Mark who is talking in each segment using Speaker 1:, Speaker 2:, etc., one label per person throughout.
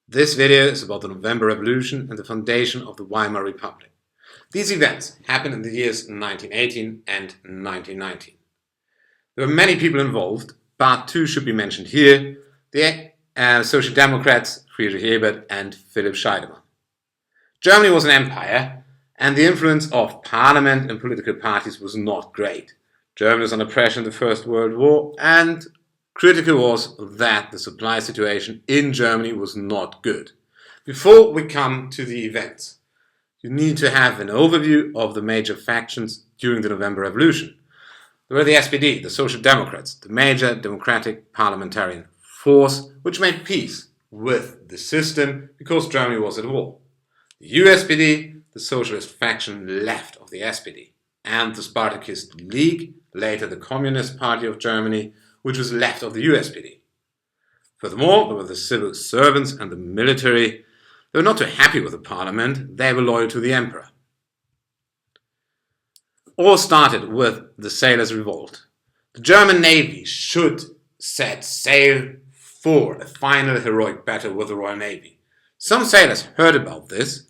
Speaker 1: This video is about the November Revolution and the foundation of the Weimar Republic. These events happened in the years 1918 and 1919. There were many people involved, but two should be mentioned here: the Social Democrats Friedrich Ebert and Philipp Scheidemann. Germany was an empire, and the influence of parliament and political parties was not great. Germany was under pressure in the First World War, and critical was that the supply situation in Germany was not good. Before we come to the events, you need to have an overview of the major factions during the November Revolution. There were the SPD, the Social Democrats, the major democratic parliamentarian force which made peace with the system because Germany was at war. The USPD, the socialist faction left of the SPD, and the Spartacist League, later the Communist Party of Germany, which was left of the USPD. Furthermore, there were the civil servants and the military. They were not too happy with the parliament, they were loyal to the emperor. All started with the sailors' revolt. The German Navy should set sail for a final heroic battle with the Royal Navy. Some sailors heard about this,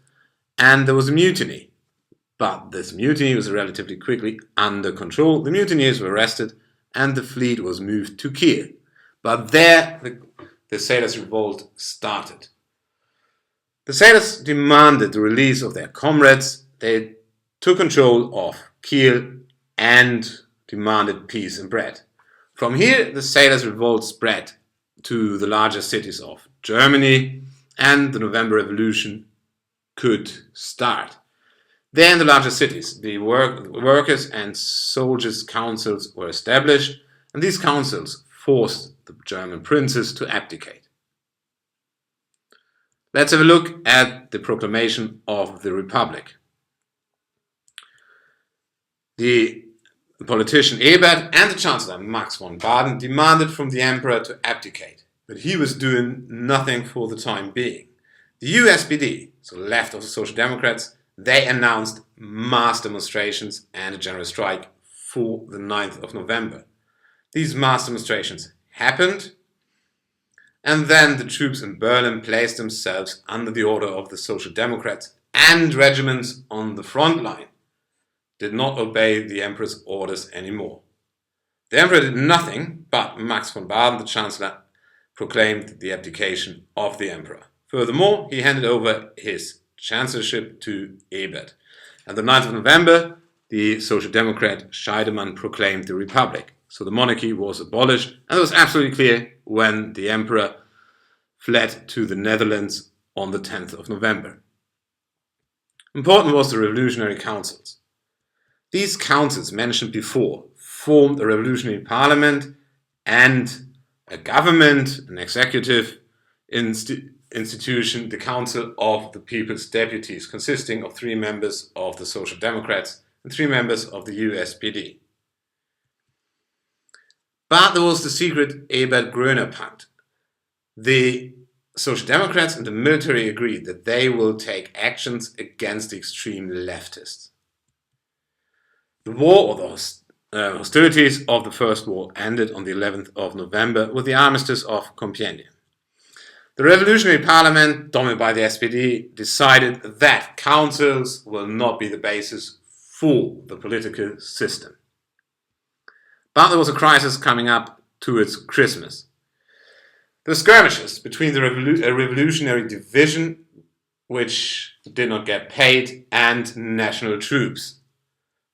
Speaker 1: and there was a mutiny. But this mutiny was relatively quickly under control. The mutineers were arrested, and the fleet was moved to Kiel. But there the sailors' revolt started. The sailors demanded the release of their comrades. They took control of Kiel and demanded peace and bread. From here, the sailors' revolt spread to the larger cities of Germany, and the November Revolution could start. There in the larger cities, the workers' and soldiers' councils were established, and these councils forced the German princes to abdicate. Let's have a look at the proclamation of the Republic. The politician Ebert and the Chancellor Max von Baden demanded from the emperor to abdicate, but he was doing nothing for the time being. The USPD, so left of the Social Democrats, they announced mass demonstrations and a general strike for the 9th of November. These mass demonstrations happened, and then the troops in Berlin placed themselves under the order of the Social Democrats, and regiments on the front line did not obey the emperor's orders anymore. The emperor did nothing, but Max von Baden, the chancellor, proclaimed the abdication of the emperor. Furthermore, he handed over his chancellorship to Ebert. On the 9th of November, the Social Democrat Scheidemann proclaimed the Republic. So the monarchy was abolished, and it was absolutely clear when the emperor fled to the Netherlands on the 10th of November. Important was the revolutionary councils. These councils mentioned before formed a revolutionary parliament and a government, an executive institution, the Council of the People's Deputies, consisting of 3 members of the Social Democrats and 3 members of the USPD. But there was the secret Ebert-Groener Pact. The Social Democrats and the military agreed that they will take actions against the extreme leftists. The war, or the hostilities of the First War, ended on the 11th of November with the armistice of Compiègne. The revolutionary parliament, dominated by the SPD, decided that councils will not be the basis for the political system. But there was a crisis coming up towards Christmas. The skirmishes between the revolutionary division, which did not get paid, and national troops.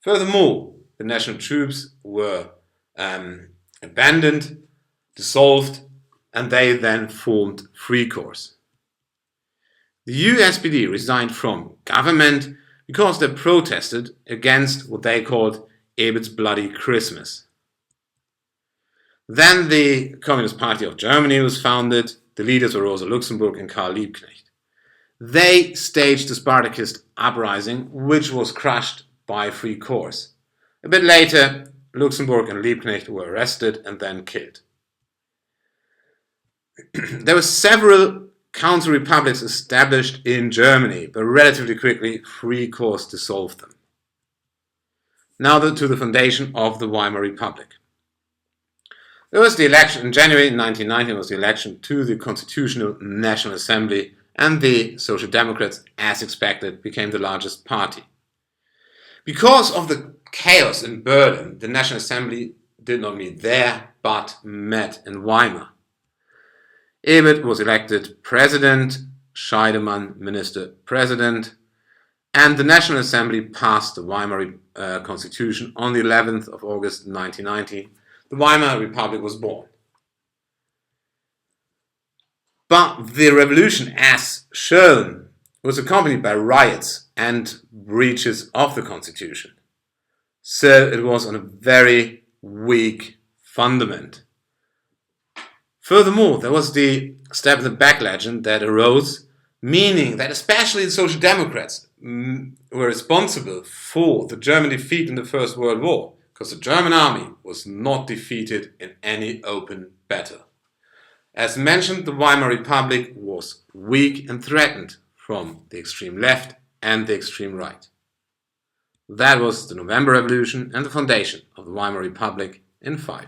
Speaker 1: Furthermore, the national troops were abandoned, dissolved, and they then formed Free Corps. The USPD resigned from government because they protested against what they called Ebert's Bloody Christmas. Then the Communist Party of Germany was founded. The leaders were Rosa Luxemburg and Karl Liebknecht. They staged the Spartacist Uprising, which was crushed by Free Corps. A bit later, Luxemburg and Liebknecht were arrested and then killed. There were several counter-republics established in Germany, but relatively quickly Free Corps dissolved them. Now to the foundation of the Weimar Republic. There was the election in January 1919 was the election to the Constitutional National Assembly, and the Social Democrats, as expected, became the largest party. Because of the chaos in Berlin, the National Assembly did not meet there, but met in Weimar. Ebert was elected president, Scheidemann minister-president, and the National Assembly passed the Weimar Constitution on the 11th of August 1990. The Weimar Republic was born. But the revolution, as shown, was accompanied by riots and breaches of the Constitution. So it was on a very weak fundament. Furthermore, there was the stab in the back legend that arose, meaning that especially the Social Democrats were responsible for the German defeat in the First World War, because the German army was not defeated in any open battle. As mentioned, the Weimar Republic was weak and threatened from the extreme left and the extreme right. That was the November Revolution and the foundation of the Weimar Republic in 5.